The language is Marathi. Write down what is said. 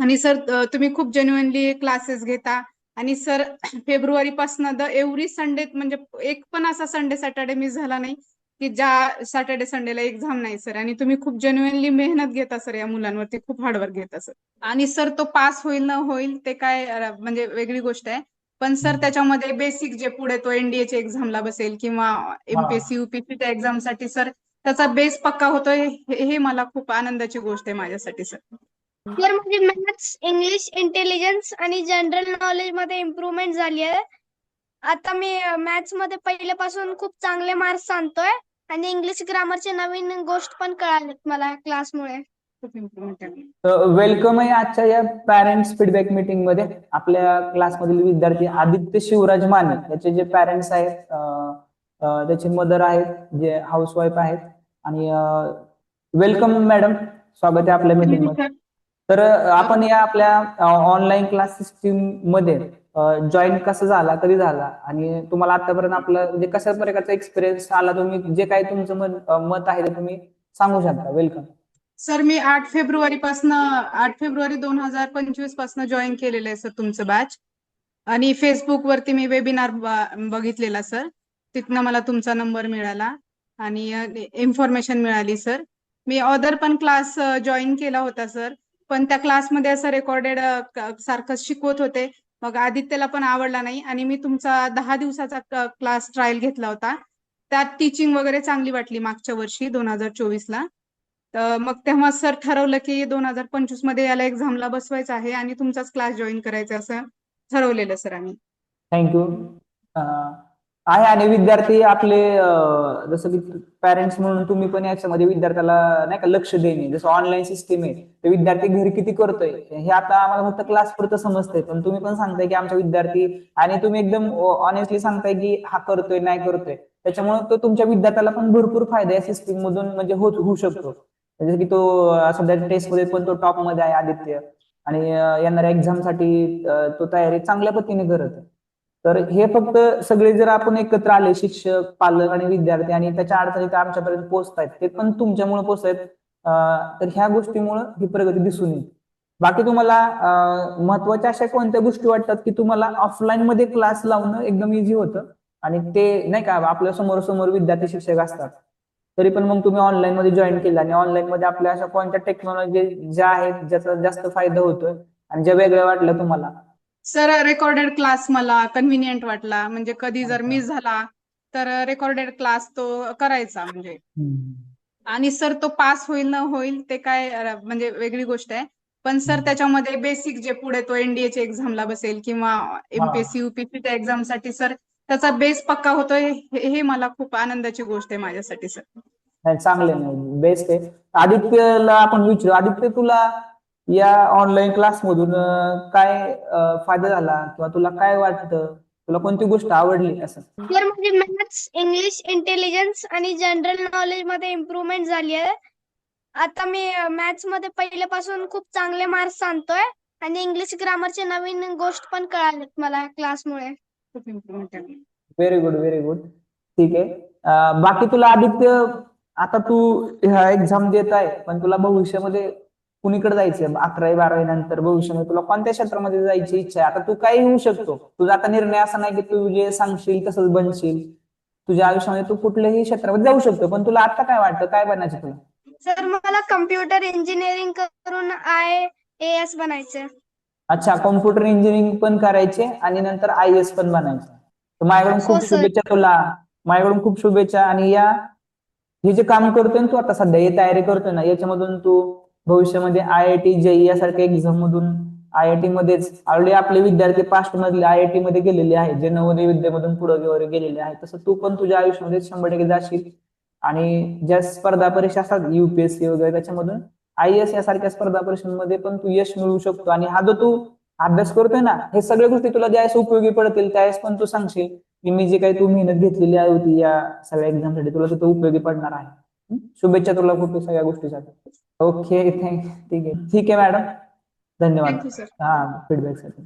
आणि सर तुम्ही खूप जेन्युइनली क्लासेस घेता आणि सर फेब्रुवारीपासून एव्हरी संडे म्हणजे एक पण असा संडे सॅटर्डे मिस झाला नाही की ज्या सॅटर्डे संडेला एक्झाम नाही सर. आणि तुम्ही खूप जेन्युइनली मेहनत घेता सर, या मुलांवरती खूप हार्डवर्क घेता सर. आणि सर तो पास होईल न होईल ते काय म्हणजे वेगळी गोष्ट आहे. पण सर त्याच्यामध्ये बेसिक जे पुढे तो एनडीएच्या एक्झामला बसेल किंवा एमपीएससी युपीएससीच्या एक्झामसाठी सर त्याचा बेस पक्का होतोय, हे मला खूप आनंदाची गोष्ट आहे माझ्यासाठी सर. सर माझी मॅथ्स, इंग्लिश, इंटेलिजन्स आणि जनरल नॉलेज मध्ये इम्प्रूव्हमेंट झाली आहे. आता मी मॅथ्स मध्ये पहिल्यापासून खूप चांगले मार्क्स आणतोय आणि इंग्लिश ग्रामरचे नवीन गोष्ट पण कळालेत मला क्लासमुळे. खूप इम्प्रुव्हमेंट आहे. वेलकम आहे आजच्या या पॅरेंट्स फीडबॅक मीटिंग मध्ये. आपल्या क्लासमधील विद्यार्थी आदित्य शिवराज माने याचे जे पॅरेंट्स आहेत, त्याचे मदर आहेत जे हाऊसवाईफ आहेत. आणि वेलकम मॅडम, स्वागत आहे आपल्या मीटिंग मध्ये. तर आपण या आपल्या ऑनलाईन क्लास सिस्टीम मध्ये जॉईन कसं झाला, कधी झाला आणि तुम्हाला आतापर्यंत आपलं म्हणजे कशा प्रकारचा एक्सपिरियन्स आला, तुम्ही जे काही तुमचं मत आहे ते तुम्ही सांगू शकता. Welcome sir. मी 8 फेब्रुवारी 2025 पासून जॉईन केलेलं आहे सर तुमचं बॅच. आणि फेसबुक वरती मी वेबिनार बघितलेला सर, तिथनं मला तुमचा नंबर मिळाला आणि इन्फॉर्मेशन मिळाली सर. मी अदर पण क्लास जॉईन केला होता सर, पण त्या क्लासमध्ये असं रेकॉर्डेड सारखं शिकवत होते, मग आदित्यला पण आवडला नाही आणि मी तुमचा 10 दिवसाचा क्लास ट्रायल घेतला होता. त्यात टीचिंग वगैरे चांगली वाटली मागच्या वर्षी 2024ला. तर मग तेव्हा सर ठरवलं की 2025 मध्ये याला एक्झामला बसवायचं आहे आणि तुमचाच क्लास जॉईन करायचा असं ठरवलेलं सर आम्ही. थँक्यू. आहे आणि विद्यार्थी आपले जसं की पॅरेंट्स म्हणून तुम्ही पण याच्यामध्ये विद्यार्थ्याला नाही का लक्ष देणे, जसं ऑनलाईन सिस्टीम आहे ते विद्यार्थी घरी किती करतोय हे आता आम्हाला फक्त क्लास पुरतं समजतंय, पण तुम्ही पण सांगताय की आमचा विद्यार्थी, आणि तुम्ही एकदम ऑनेस्टली सांगताय की हा करतोय नाही करतोय, त्याच्यामुळे तो तुमच्या विद्यार्थ्याला पण भरपूर फायदा या सिस्टीम मधून म्हणजे होऊ शकतो. जसं की तो सध्या टेस्ट मध्ये पण तो टॉप मध्ये आहे आदित्य, आणि येणाऱ्या एक्झाम साठी तो तयारी चांगल्या पद्धतीने करत आहे. तर हे फक्त सगळे जर आपण एकत्र आले, शिक्षक, पालक आणि विद्यार्थी, आणि त्याच्या अडचणी त्या आमच्यापर्यंत पोहोचतायत, ते पण तुमच्यामुळे पोहोचतायत, तर ह्या गोष्टीमुळे ही प्रगती दिसून येईल. बाकी तुम्हाला महत्वाच्या अशा कोणत्या गोष्टी वाटतात की तुम्हाला ऑफलाईन मध्ये क्लास लावणं एकदम इझी होतं आणि ते नाही का आपल्या समोर समोर विद्यार्थी शिक्षक असतात, तरी पण मग तुम्ही ऑनलाईन मध्ये जॉईन केलं आणि ऑनलाईन मध्ये आपल्या अशा कोणत्या टेक्नॉलॉजी ज्या आहेत ज्याचा जास्त फायदा होतोय आणि ज्या वेगळ्या वाटल्या तुम्हाला? सर रेकॉर्डेड क्लास मला कन्व्हिनियंट वाटला, म्हणजे कधी जर अच्छा. मिस झाला तर रेकॉर्डेड क्लास तो करायचा म्हणजे. आणि सर तो पास होईल न होईल ते काय म्हणजे वेगळी गोष्ट आहे, पण सर त्याच्यामध्ये बेसिक जे पुढे तो एनडीएच्या एक्झामला बसेल किंवा एमपीएससी युपीएससीच्या एक्झामसाठी सर त्याचा बेस पक्का होतोय, हे मला खूप आनंदाची गोष्ट आहे माझ्यासाठी सर. नाही, चांगले नाही, बेस्ट आहे. आदित्यला आपण विचारू. आदित्य, तुला या ऑनलाईन क्लास मधून काय फायदा झाला किंवा तुला काय वाटतं, तुला कोणती गोष्ट आवडली असं? सर माझी मॅथ्स, इंग्लिश, इंटेलिजन्स आणि जनरल नॉलेज मध्ये इम्प्रूव्हमेंट झाली आहे. आता मी मॅथ्स मध्ये पहिल्यापासून खूप चांगले मार्क्स आणतोय आणि इंग्लिश ग्रामरचे नवीन गोष्ट पण कळालेत मला क्लासमुळे. खूप इम्प्रुव्हमेंट आहे. Very good, very good. ठीक आहे. बाकी तुला आदित्य, आता तू ह्या एक्झाम देत आहे, पण तुला भविष्यामध्ये कुणीकडे जायचंय 11वी-12वी नंतर? भविष्यामध्ये तुला कोणत्या क्षेत्रामध्ये जायची इच्छा आहे? आता तू काही होऊ शकतो, तुझा आता निर्णय असा नाही की तू जे सांगशील तसंच बनशील. तुझ्या आयुष्यामध्ये तू कुठल्याही क्षेत्रामध्ये जाऊ शकतो, पण तुला आता काय वाटतं, काय बनायचं तुला? सर मला कम्प्युटर इंजिनिअरिंग करून IAS बनायचं. अच्छा, कॉम्प्युटर इंजिनिअरिंग पण करायचे आणि नंतर IAS पण बनायचं. तर माझ्याकडून हो खूप सर. शुभेच्छा तुला. माझ्याकडून खूप शुभेच्छा. आणि या हे जे काम करतोय ना तू आता सध्या, हे तयारी करतोय ना, याच्यामधून तू भविष्यामध्ये IIT JEE यासारख्या एक्झाम मधून, IIT मध्येच ऑलरेडी आपले विद्यार्थी पास्ट मधले IIT मध्ये गेलेले आहेत, जे नवोदय विद्यामधून पुढे वगैरे गेलेले आहेत, तसं तू पण तुझ्या आयुष्यामध्ये 100% जाशील. आणि ज्या स्पर्धा परीक्षा असतात UPSC वगैरे, त्याच्यामधून IAS यासारख्या स्पर्धा परीक्षांमध्ये पण तू यश मिळवू शकतो. आणि हा जो तू अभ्यास करतोय ना, हे सगळ्या गोष्टी तुला ज्यावेळेस उपयोगी पडतील त्यावेळेस पण तू सांगशील की मी जे काही तू मेहनत घेतलेली आहे होती या सगळ्या एक्झामसाठी, तुला तिथं उपयोगी पडणार आहे. शुभेच्छा तुला खूप सगळ्या गोष्टीसाठी. ओके, ठीक आहे, ठीक आहे मॅडम. धन्यवाद थँक्यू सर. हा फीडबॅकसाठी.